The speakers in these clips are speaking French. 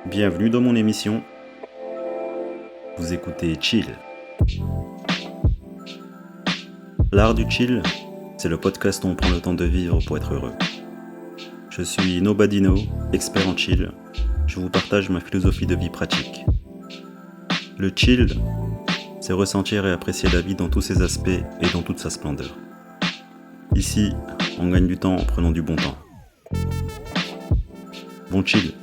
Bienvenue dans mon émission. Vous écoutez Chill. L'art du chill, c'est le podcast où on prend le temps de vivre pour être heureux. Je suis Nobadino, expert en chill. Je vous partage ma philosophie de vie pratique. Le chill, c'est ressentir et apprécier la vie dans tous ses aspects et dans toute sa splendeur. Ici, on gagne du temps en prenant du bon temps. Bon chill.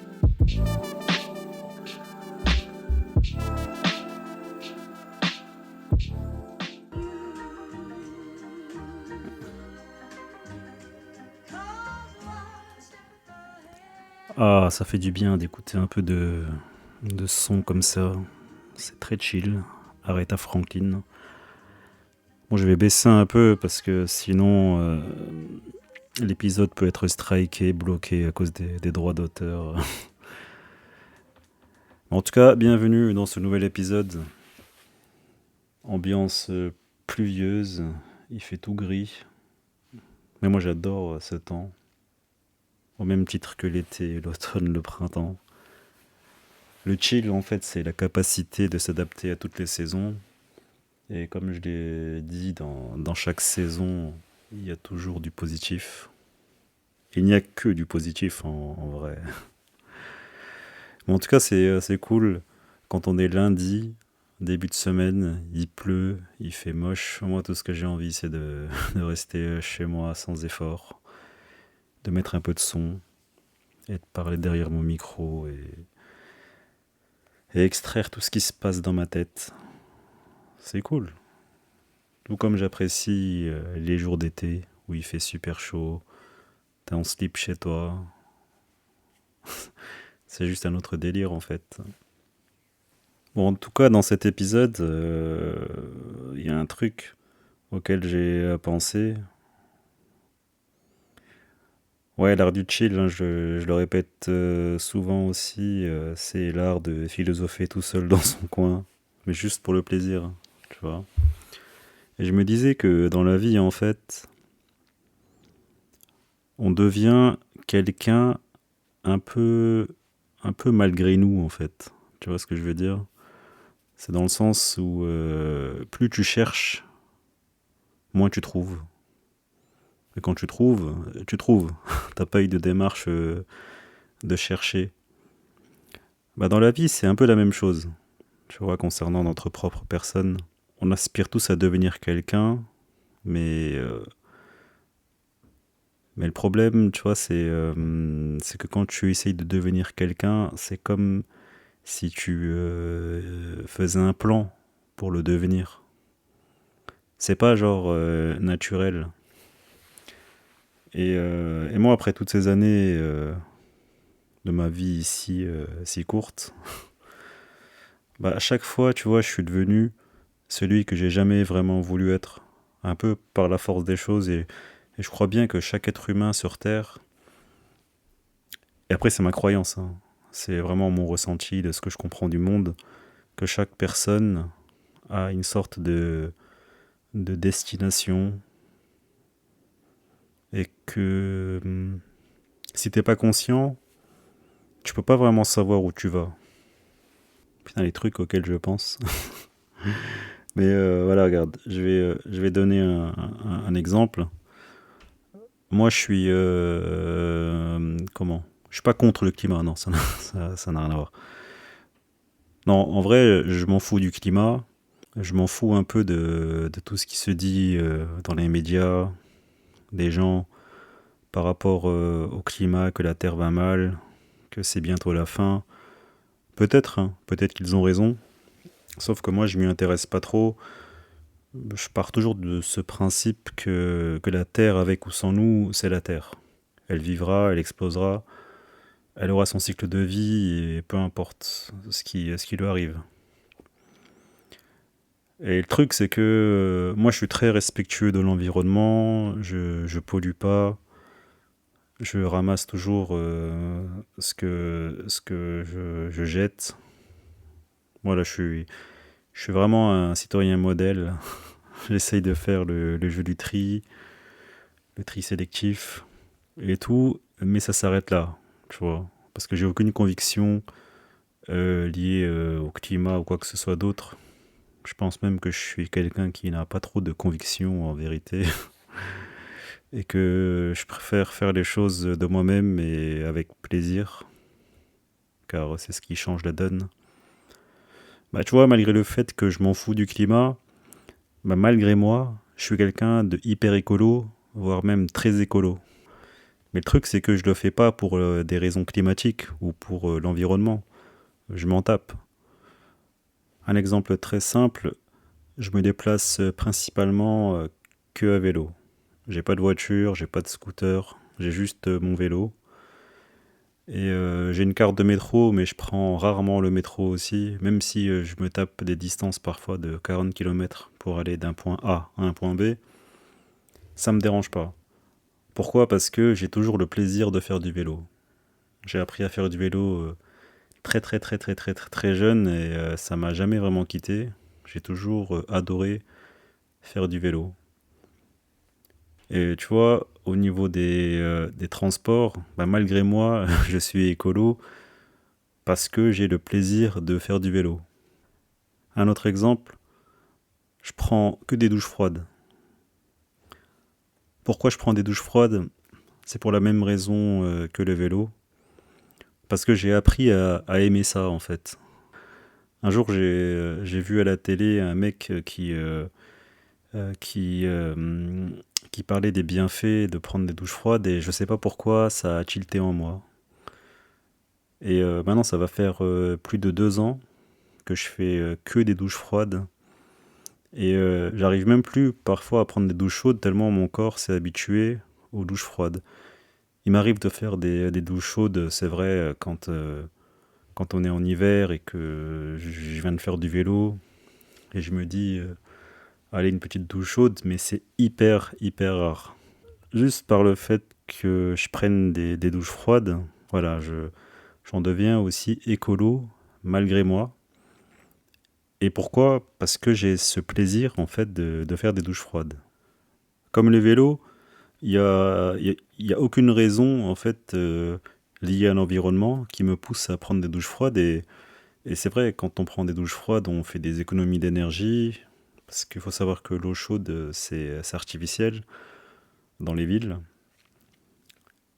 Ah, ça fait du bien d'écouter un peu de son comme ça. C'est très chill. Aretha Franklin. Bon, je vais baisser un peu parce que sinon l'épisode peut être striké, bloqué à cause des droits d'auteur. En tout cas, bienvenue dans ce nouvel épisode. Ambiance pluvieuse, il fait tout gris. Mais moi j'adore ce temps. Au même titre que l'été, l'automne, le printemps. Le chill, en fait, c'est la capacité de s'adapter à toutes les saisons. Et comme je l'ai dit, dans chaque saison, il y a toujours du positif. Il n'y a que du positif en vrai. Mais en tout cas, c'est cool. Quand on est lundi, début de semaine, il pleut, il fait moche. Moi, tout ce que j'ai envie, c'est de rester chez moi sans effort, de mettre un peu de son et de parler derrière mon micro et extraire tout ce qui se passe dans ma tête. C'est cool. Tout comme j'apprécie les jours d'été où il fait super chaud, t'es en slip chez toi. C'est juste un autre délire en fait. Bon, en tout cas, dans cet épisode, il y a un truc auquel j'ai pensé. Ouais, l'art du chill, hein, je le répète souvent aussi, c'est l'art de philosopher tout seul dans son coin, mais juste pour le plaisir, tu vois. Et je me disais que dans la vie, en fait, on devient quelqu'un un peu, un peu malgré nous, en fait. Tu vois ce que je veux dire? C'est dans le sens où plus tu cherches, moins tu trouves. Et quand tu trouves, tu trouves. T'as pas eu de démarche de chercher. Bah dans la vie, c'est un peu la même chose. Tu vois, concernant notre propre personne. On aspire tous à devenir quelqu'un, mais, euh, mais le problème, tu vois, c'est que quand tu essayes de devenir quelqu'un, c'est comme si tu faisais un plan pour le devenir. C'est pas genre naturel. Et moi, après toutes ces années de ma vie ici si courte, bah, à chaque fois, tu vois, je suis devenu celui que j'ai jamais vraiment voulu être, un peu par la force des choses. Et je crois bien que chaque être humain sur Terre, et après c'est ma croyance, hein, c'est vraiment mon ressenti de ce que je comprends du monde, que chaque personne a une sorte de destination et que si t'es pas conscient, tu peux pas vraiment savoir où tu vas. Putain, les trucs auxquels je pense. Mais voilà, regarde, je vais donner un exemple. Moi, je suis... comment? Je suis pas contre le climat, non, ça n'a rien à voir. Non, en vrai, je m'en fous du climat. Je m'en fous un peu de tout ce qui se dit dans les médias, des gens par rapport au climat, que la Terre va mal, que c'est bientôt la fin. Peut-être, hein, peut-être qu'ils ont raison. Sauf que moi, je m'y intéresse pas trop. Je pars toujours de ce principe que la Terre, avec ou sans nous, c'est la Terre. Elle vivra, elle explosera, elle aura son cycle de vie et peu importe ce qui lui arrive. Et le truc, c'est que moi, je suis très respectueux de l'environnement, je pollue pas, je ramasse toujours ce que je jette. Voilà, je suis vraiment un citoyen modèle. J'essaye de faire le jeu du tri, le tri sélectif et tout, mais ça s'arrête là, tu vois. Parce que j'ai aucune conviction liées au climat ou quoi que ce soit d'autre. Je pense même que je suis quelqu'un qui n'a pas trop de conviction en vérité et que je préfère faire les choses de moi-même et avec plaisir, car c'est ce qui change la donne. Bah, tu vois, malgré le fait que je m'en fous du climat, bah, malgré moi, je suis quelqu'un de hyper écolo, voire même très écolo. Mais le truc, c'est que je le fais pas pour des raisons climatiques ou pour l'environnement. Je m'en tape. Un exemple très simple, je me déplace principalement que à vélo. J'ai pas de voiture, j'ai pas de scooter, j'ai juste mon vélo. Et j'ai une carte de métro, mais je prends rarement le métro aussi, même si je me tape des distances parfois de 40 km pour aller d'un point A à un point B, ça me dérange pas. Pourquoi? Parce que j'ai toujours le plaisir de faire du vélo. J'ai appris à faire du vélo très très très très très très très jeune et ça m'a jamais vraiment quitté. J'ai toujours adoré faire du vélo. Et tu vois, au niveau des transports, bah, malgré moi, je suis écolo parce que j'ai le plaisir de faire du vélo. Un autre exemple, je prends que des douches froides. Pourquoi je prends des douches froides? C'est pour la même raison que le vélo. Parce que j'ai appris à aimer ça en fait. Un jour, j'ai vu à la télé un mec euh, qui, euh, qui parlait des bienfaits de prendre des douches froides et je sais pas pourquoi ça a tilté en moi. Et maintenant, ça va faire plus de 2 ans que je fais que des douches froides. Et j'arrive même plus parfois à prendre des douches chaudes tellement mon corps s'est habitué aux douches froides. Il m'arrive de faire des douches chaudes, c'est vrai, quand on est en hiver et que je viens de faire du vélo et je me dis, allez, une petite douche chaude, mais c'est hyper, hyper rare. Juste par le fait que je prenne des douches froides, voilà, j'en deviens aussi écolo malgré moi. Et pourquoi? Parce que j'ai ce plaisir en fait de faire des douches froides. Comme le vélo, il y a aucune raison en fait liée à l'environnement qui me pousse à prendre des douches froides. Et c'est vrai, quand on prend des douches froides, on fait des économies d'énergie. Parce qu'il faut savoir que l'eau chaude, c'est artificiel dans les villes.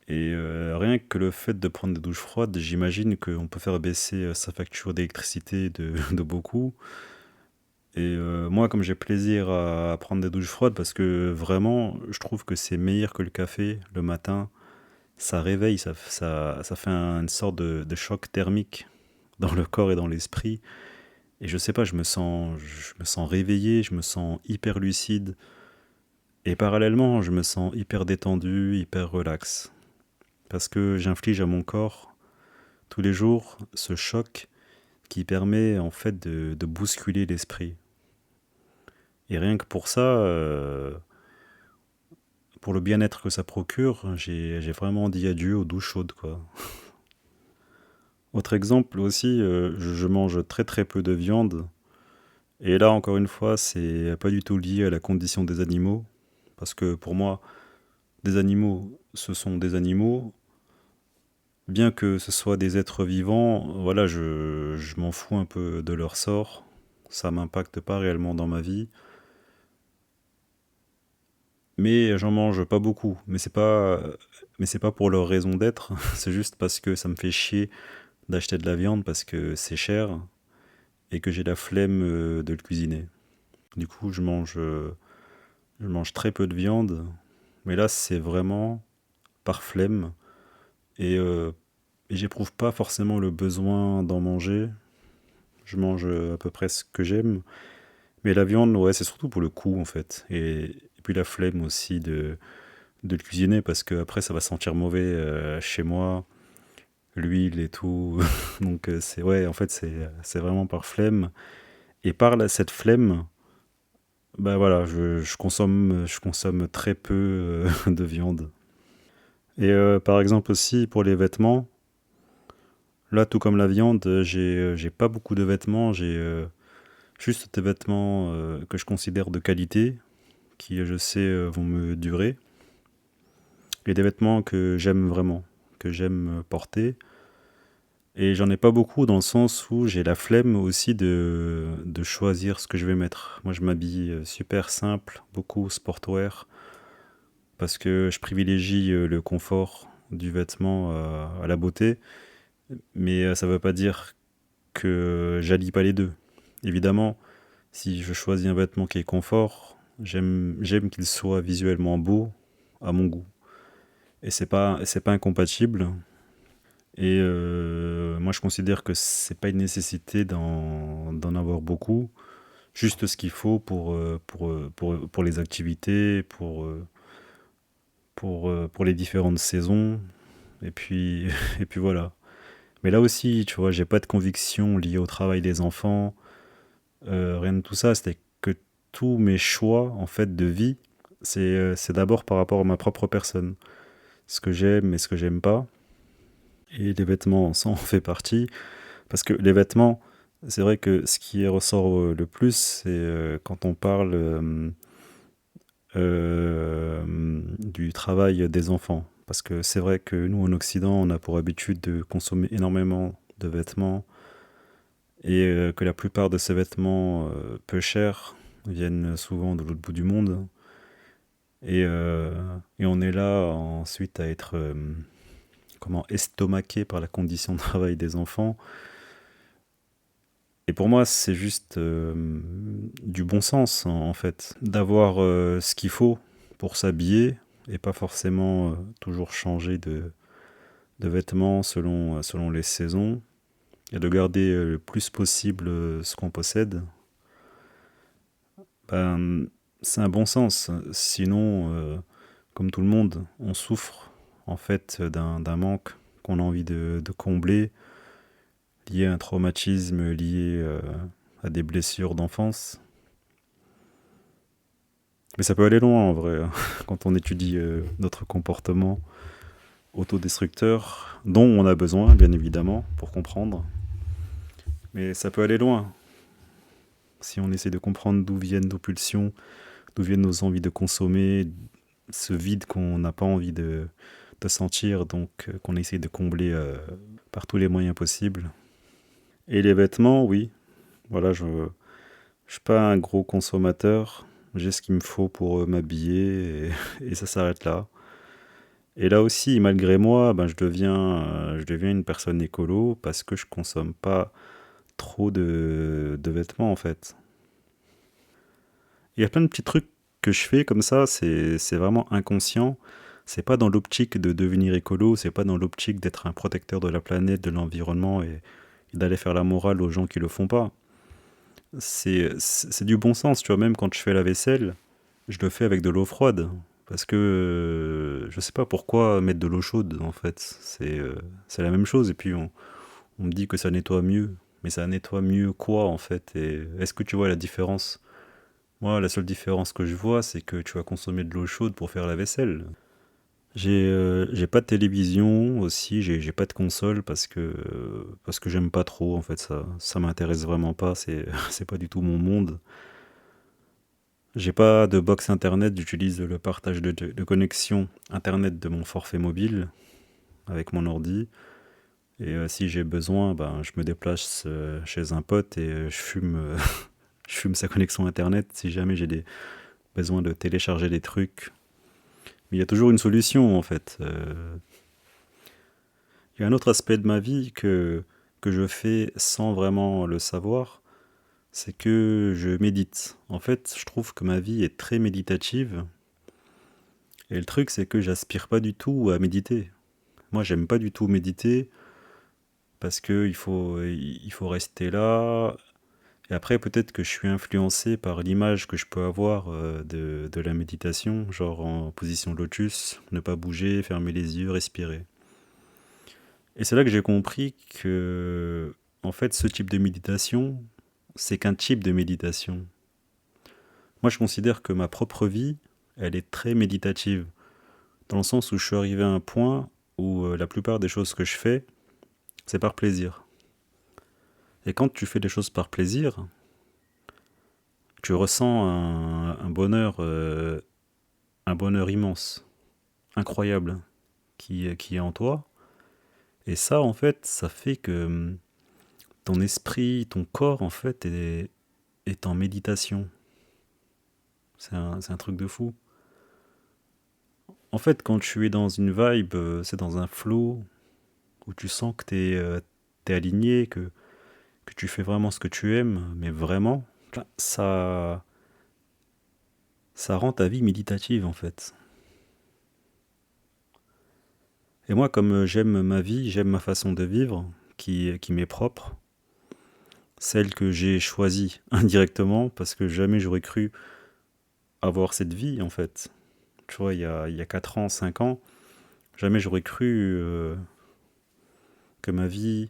Et rien que le fait de prendre des douches froides, j'imagine qu'on peut faire baisser sa facture d'électricité de beaucoup. Et moi, comme j'ai plaisir à prendre des douches froides, parce que vraiment, je trouve que c'est meilleur que le café le matin, ça réveille, ça fait une sorte de choc thermique dans le corps et dans l'esprit. Et je sais pas, je me sens réveillé, je me sens hyper lucide. Et parallèlement, je me sens hyper détendu, hyper relax. Parce que j'inflige à mon corps tous les jours ce choc qui permet en fait de bousculer l'esprit. Et rien que pour ça, pour le bien-être que ça procure, j'ai vraiment dit adieu aux douches chaudes, quoi. Autre exemple aussi, je mange très très peu de viande. Et là, encore une fois, c'est pas du tout lié à la condition des animaux. Parce que pour moi, des animaux, ce sont des animaux. Bien que ce soit des êtres vivants, voilà, je m'en fous un peu de leur sort. Ça m'impacte pas réellement dans ma vie. Mais j'en mange pas beaucoup. Mais c'est pas pour leur raison d'être. C'est juste parce que ça me fait chier d'acheter de la viande parce que c'est cher et que j'ai la flemme de le cuisiner. Du coup, je mange très peu de viande. Mais là, c'est vraiment par flemme. Et, euh, et j'éprouve pas forcément le besoin d'en manger. Je mange à peu près ce que j'aime. Mais la viande, ouais, c'est surtout pour le goût en fait. Et puis la flemme aussi de le cuisiner parce que après ça va sentir mauvais chez moi, l'huile et tout. Donc c'est ouais, en fait c'est vraiment par flemme. Et par cette flemme, bah voilà, je consomme très peu de viande. Et par exemple aussi pour les vêtements, là tout comme la viande, j'ai pas beaucoup de vêtements, j'ai juste des vêtements que je considère de qualité, qui je sais vont me durer, et des vêtements que j'aime vraiment, que j'aime porter. Et j'en ai pas beaucoup dans le sens où j'ai la flemme aussi de choisir ce que je vais mettre. Moi, je m'habille super simple, beaucoup sportwear, parce que je privilégie le confort du vêtement à la beauté. Mais ça veut pas dire que j'allie pas les deux. Évidemment, si je choisis un vêtement qui est confort, j'aime qu'il soit visuellement beau à mon goût. Et c'est pas incompatible. Et moi, je considère que c'est pas une nécessité d'en avoir beaucoup, juste ce qu'il faut pour les activités, pour les différentes saisons, et puis, et puis voilà. Mais là aussi, tu vois, j'ai pas de conviction liée au travail des enfants, rien de tout ça. C'était que tous mes choix, en fait, de vie, c'est d'abord par rapport à ma propre personne. Ce que j'aime et ce que j'aime pas. Et les vêtements, ça en fait partie. Parce que les vêtements, c'est vrai que ce qui ressort le plus, c'est quand on parle du travail des enfants. Parce que c'est vrai que nous, en Occident, on a pour habitude de consommer énormément de vêtements et que la plupart de ces vêtements peu chers viennent souvent de l'autre bout du monde. Et on est là ensuite à être comment estomaqué par la condition de travail des enfants. Et pour moi, c'est juste du bon sens, en fait, d'avoir ce qu'il faut pour s'habiller et pas forcément toujours changer de vêtements selon les saisons et de garder le plus possible ce qu'on possède. Ben, c'est un bon sens. Sinon, comme tout le monde, on souffre en fait d'un manque qu'on a envie de combler, lié à un traumatisme, lié à des blessures d'enfance. Mais ça peut aller loin en vrai, hein, quand on étudie notre comportement autodestructeur, dont on a besoin, bien évidemment, pour comprendre. Mais ça peut aller loin. Si on essaie de comprendre d'où viennent nos pulsions, d'où viennent nos envies de consommer, ce vide qu'on n'a pas envie de sentir, donc qu'on essaie de combler par tous les moyens possibles. Et les vêtements, oui. Voilà, je ne suis pas un gros consommateur. J'ai ce qu'il me faut pour m'habiller et ça s'arrête là. Et là aussi, malgré moi, ben, je deviens une personne écolo parce que je consomme pas trop de vêtements en fait. Il y a plein de petits trucs que je fais comme ça, c'est vraiment inconscient. C'est pas dans l'optique de devenir écolo, c'est pas dans l'optique d'être un protecteur de la planète, de l'environnement et d'aller faire la morale aux gens qui le font pas. C'est du bon sens, tu vois, même quand je fais la vaisselle, je le fais avec de l'eau froide. Parce que je sais pas pourquoi mettre de l'eau chaude en fait. C'est la même chose. Et puis on me dit que ça nettoie mieux. Mais ça nettoie mieux quoi en fait? Et est-ce que tu vois la différence? Moi, la seule différence que je vois, c'est que tu vas consommer de l'eau chaude pour faire la vaisselle. J'ai pas de télévision aussi, j'ai pas de console parce que j'aime pas trop en fait ça m'intéresse vraiment pas, c'est pas du tout mon monde. J'ai pas de box internet, j'utilise le partage de connexion internet de mon forfait mobile avec mon ordi. Et si j'ai besoin, ben, je me déplace chez un pote et je fume sa connexion internet si jamais j'ai des besoin de télécharger des trucs. Mais il y a toujours une solution en fait. Il y a un autre aspect de ma vie que je fais sans vraiment le savoir, c'est que je médite. En fait, je trouve que ma vie est très méditative. Et le truc, c'est que j'aspire pas du tout à méditer. Moi, j'aime pas du tout méditer parce que il faut rester là. Et après, peut-être que je suis influencé par l'image que je peux avoir de la méditation, genre en position lotus, ne pas bouger, fermer les yeux, respirer. Et c'est là que j'ai compris que, en fait, ce type de méditation, c'est qu'un type de méditation. Moi, je considère que ma propre vie, elle est très méditative, dans le sens où je suis arrivé à un point où la plupart des choses que je fais, c'est par plaisir. Et quand tu fais des choses par plaisir, tu ressens un bonheur immense, incroyable, qui est en toi. Et ça, en fait, ça fait que ton esprit, ton corps, en fait, est en méditation. C'est un truc de fou. En fait, quand tu es dans une vibe, c'est dans un flow où tu sens que t'es aligné, que tu fais vraiment ce que tu aimes, mais vraiment, ça, ça rend ta vie méditative, en fait. Et moi, comme j'aime ma vie, j'aime ma façon de vivre, qui m'est propre, celle que j'ai choisie indirectement, parce que jamais j'aurais cru avoir cette vie, en fait. Tu vois, il y a 4 ans, 5 ans, jamais j'aurais cru que ma vie,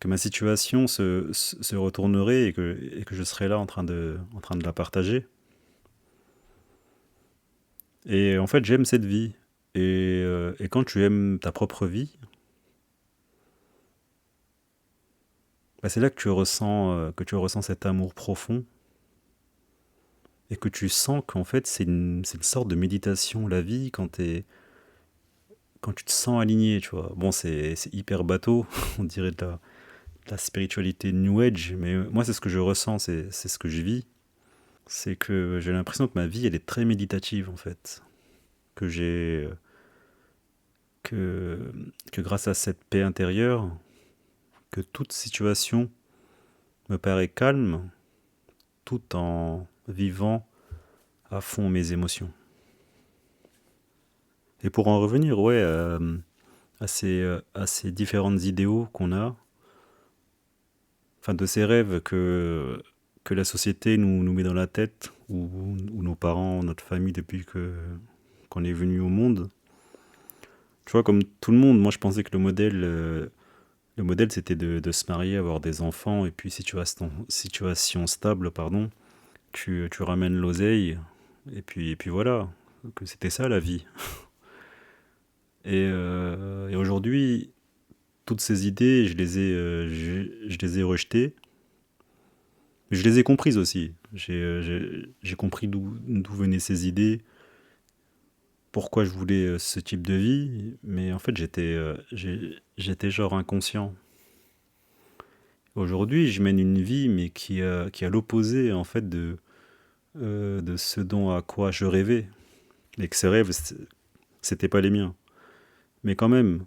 que ma situation se retournerait et que je serais là en train de la partager. Et en fait, j'aime cette vie. Et quand tu aimes ta propre vie, bah, c'est là que tu ressens cet amour profond et que tu sens qu'en fait, c'est une sorte de méditation, la vie, quand tu te sens aligné, tu vois. Bon, c'est hyper bateau, on dirait de la spiritualité New Age, mais moi, c'est ce que je ressens, c'est ce que je vis. C'est que j'ai l'impression que ma vie, elle est très méditative, en fait. Que j'ai. Que grâce à cette paix intérieure, que toute situation me paraît calme tout en vivant à fond mes émotions. Et pour en revenir, ouais, à ces différentes idéaux qu'on a, enfin de ces rêves que la société nous met dans la tête, ou nos parents, notre famille depuis qu'on est venu au monde. Tu vois, comme tout le monde, moi je pensais que le modèle c'était de se marier, avoir des enfants, et puis situation stable, pardon, tu ramènes l'oseille, et puis voilà, que c'était ça la vie. Et aujourd'hui, toutes ces idées, je les ai rejetées, mais je les ai comprises aussi. J'ai compris d'où venaient ces idées, pourquoi je voulais ce type de vie, mais en fait, j'étais genre inconscient. Aujourd'hui, je mène une vie, mais qui a l'opposé, en fait, de ce dont à quoi je rêvais. Et que ces rêves, c'était pas les miens. Mais quand même,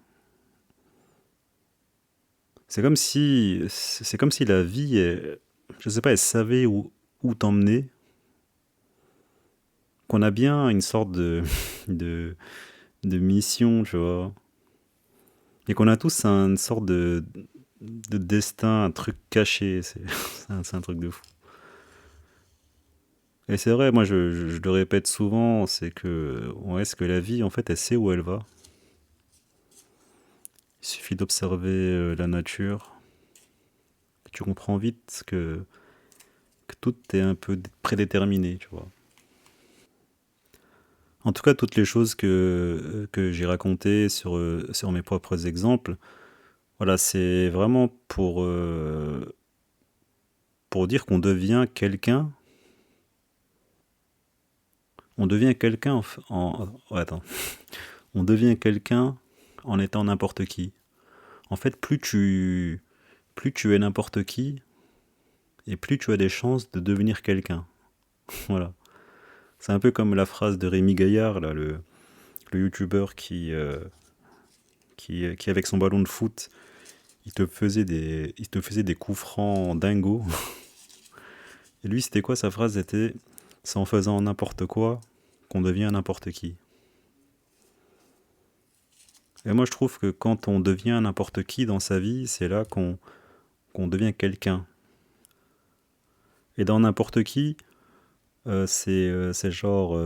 c'est comme si la vie, je sais pas, elle savait où t'emmener, qu'on a bien une sorte de, de mission, tu vois, et qu'on a tous une sorte de destin, un truc caché, c'est un truc de fou. Et c'est vrai, moi je le répète souvent, c'est que, ouais, est-ce que la vie, en fait, elle sait où elle va? Il suffit d'observer la nature, tu comprends vite que tout est un peu prédéterminé, tu vois. En tout cas, toutes les choses que j'ai racontées sur mes propres exemples, voilà, c'est vraiment pour dire qu'on devient quelqu'un. On devient quelqu'un ouais, attends. On devient quelqu'un en étant n'importe qui. En fait, plus tu es n'importe qui, et plus tu as des chances de devenir quelqu'un. Voilà. C'est un peu comme la phrase de Rémi Gaillard, là, le youtubeur qui, avec son ballon de foot, il te faisait des coups francs dingo. Et lui, c'était quoi sa phrase? C'était: c'est en faisant n'importe quoi qu'on devient n'importe qui. Et moi, je trouve que quand on devient n'importe qui dans sa vie, c'est là qu'on devient quelqu'un. Et dans n'importe qui, c'est genre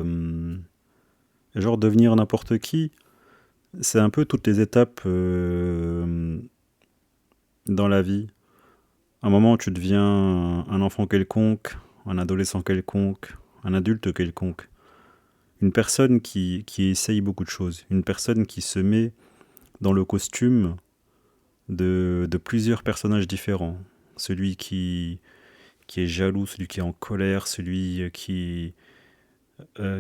devenir n'importe qui, c'est un peu toutes les étapes dans la vie. À un moment, tu deviens un enfant quelconque, un adolescent quelconque, un adulte quelconque. Une personne qui essaye beaucoup de choses. Une personne qui se met dans le costume de plusieurs personnages différents. Celui qui est jaloux, celui qui est en colère, celui qui a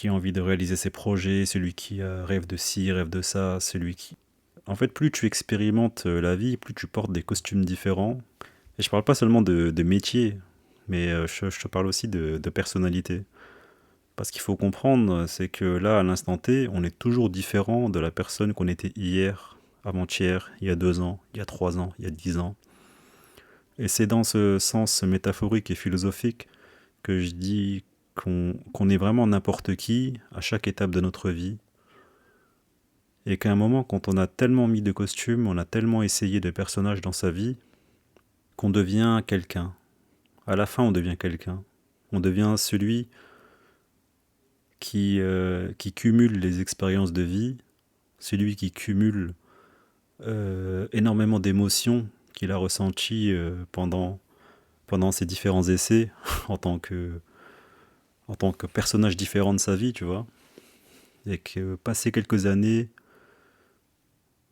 envie de réaliser ses projets, celui qui rêve de ci, rêve de ça, celui qui... En fait, plus tu expérimentes la vie, plus tu portes des costumes différents. Et je parle pas seulement de métier, mais je te parle aussi de personnalité. Parce qu'il faut comprendre, c'est que là, à l'instant T, on est toujours différent de la personne qu'on était hier, avant-hier, il y a 2 ans, il y a 3 ans, il y a 10 ans. Et c'est dans ce sens métaphorique et philosophique que je dis qu'on est vraiment n'importe qui à chaque étape de notre vie. Et qu'à un moment, quand on a tellement mis de costumes, on a tellement essayé de personnages dans sa vie, qu'on devient quelqu'un. À la fin, on devient quelqu'un. On devient celui qui cumule les expériences de vie, celui qui cumule énormément d'émotions qu'il a ressenties pendant ses différents essais en tant que personnage différent de sa vie, tu vois. Et que passer quelques années,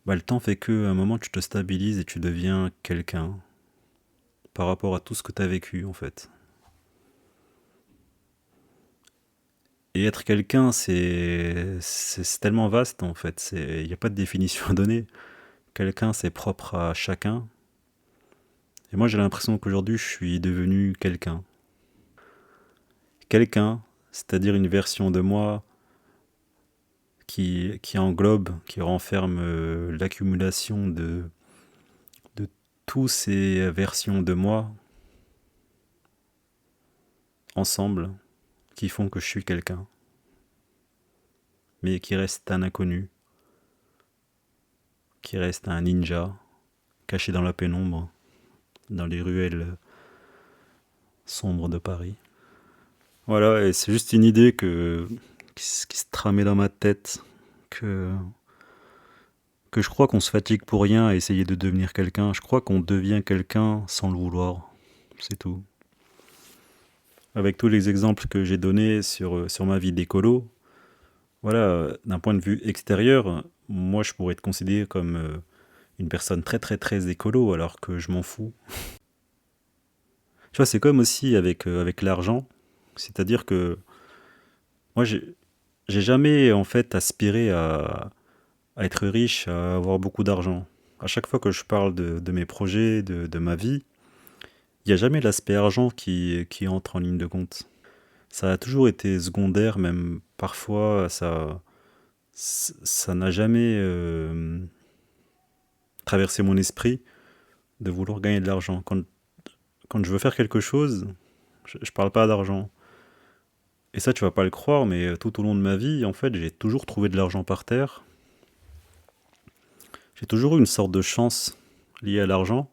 bah, le temps fait qu'à un moment, tu te stabilises et tu deviens quelqu'un par rapport à tout ce que tu as vécu, en fait. Et être quelqu'un, c'est tellement vaste, en fait. Il n'y a pas de définition à donner. Quelqu'un, c'est propre à chacun. Et moi, j'ai l'impression qu'aujourd'hui, je suis devenu quelqu'un. Quelqu'un, c'est-à-dire une version de moi qui englobe, qui renferme l'accumulation de toutes ces versions de moi ensemble qui font que je suis quelqu'un, mais qui reste un inconnu, qui reste un ninja caché dans la pénombre, dans les ruelles sombres de Paris. Voilà, et c'est juste une idée qui se tramait dans ma tête, que, que je crois qu'on se fatigue pour rien à essayer de devenir quelqu'un. Je crois qu'on devient quelqu'un sans le vouloir. C'est tout. Avec tous les exemples que j'ai donnés sur ma vie d'écolo, voilà, d'un point de vue extérieur, moi je pourrais être considéré comme une personne très très très écolo alors que je m'en fous. Tu vois, c'est comme aussi avec l'argent. C'est-à-dire que moi j'ai jamais en fait aspiré à être riche, à avoir beaucoup d'argent. À chaque fois que je parle de mes projets, de ma vie, il n'y a jamais l'aspect argent qui entre en ligne de compte. Ça a toujours été secondaire, même parfois ça n'a jamais traversé mon esprit de vouloir gagner de l'argent. Quand je veux faire quelque chose, je parle pas d'argent. Et ça, tu vas pas le croire, mais tout au long de ma vie, en fait, j'ai toujours trouvé de l'argent par terre. J'ai toujours eu une sorte de chance liée à l'argent,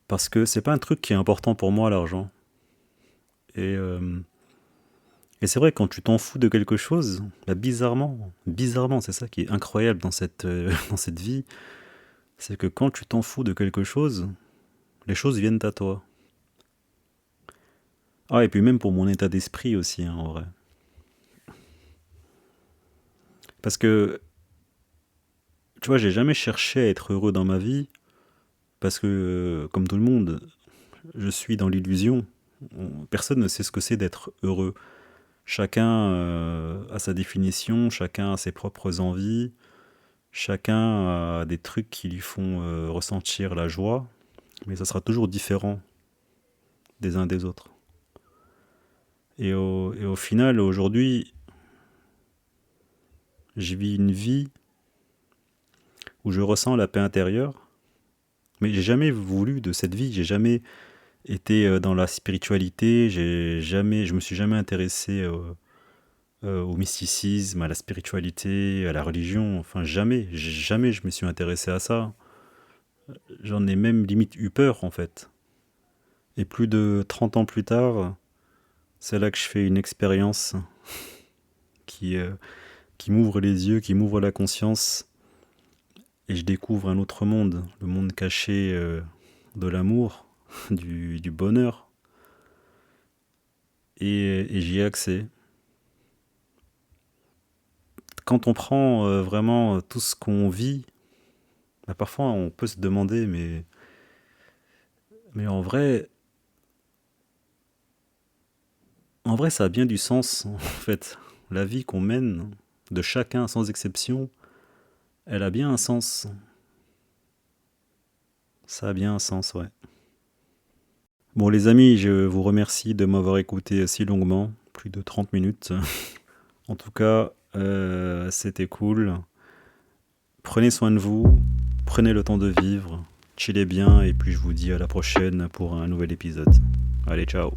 parce que c'est pas un truc qui est important pour moi, l'argent. Et, euh, et c'est vrai, quand tu t'en fous de quelque chose, bah, bizarrement, c'est ça qui est incroyable dans dans cette vie, c'est que quand tu t'en fous de quelque chose, les choses viennent à toi. Ah, et puis même pour mon état d'esprit aussi, hein, en vrai. Parce que, tu vois, j'ai jamais cherché à être heureux dans ma vie, parce que, comme tout le monde, je suis dans l'illusion. Personne ne sait ce que c'est d'être heureux. Chacun a sa définition, chacun a ses propres envies, chacun a des trucs qui lui font ressentir la joie, mais ça sera toujours différent des uns des autres. Et au final, aujourd'hui, je vis une vie où je ressens la paix intérieure, mais j'ai jamais voulu de cette vie, j'ai jamais été dans la spiritualité, je me suis jamais intéressé au mysticisme, à la spiritualité, à la religion, enfin jamais je me suis intéressé à ça. J'en ai même limite eu peur en fait. Et plus de 30 ans plus tard, c'est là que je fais une expérience qui, euh, qui m'ouvre les yeux, qui m'ouvre la conscience, et je découvre un autre monde, le monde caché de l'amour, du bonheur, et j'y ai accès. Quand on prend vraiment tout ce qu'on vit, bah, parfois on peut se demander, mais en vrai, ça a bien du sens, en fait. La vie qu'on mène, de chacun sans exception, Elle a bien un sens. Ça a bien un sens, ouais. Bon, les amis, je vous remercie de m'avoir écouté si longuement, plus de 30 minutes. En tout cas, c'était cool. Prenez soin de vous, prenez le temps de vivre, chillez bien, et puis je vous dis à la prochaine pour un nouvel épisode. Allez, ciao.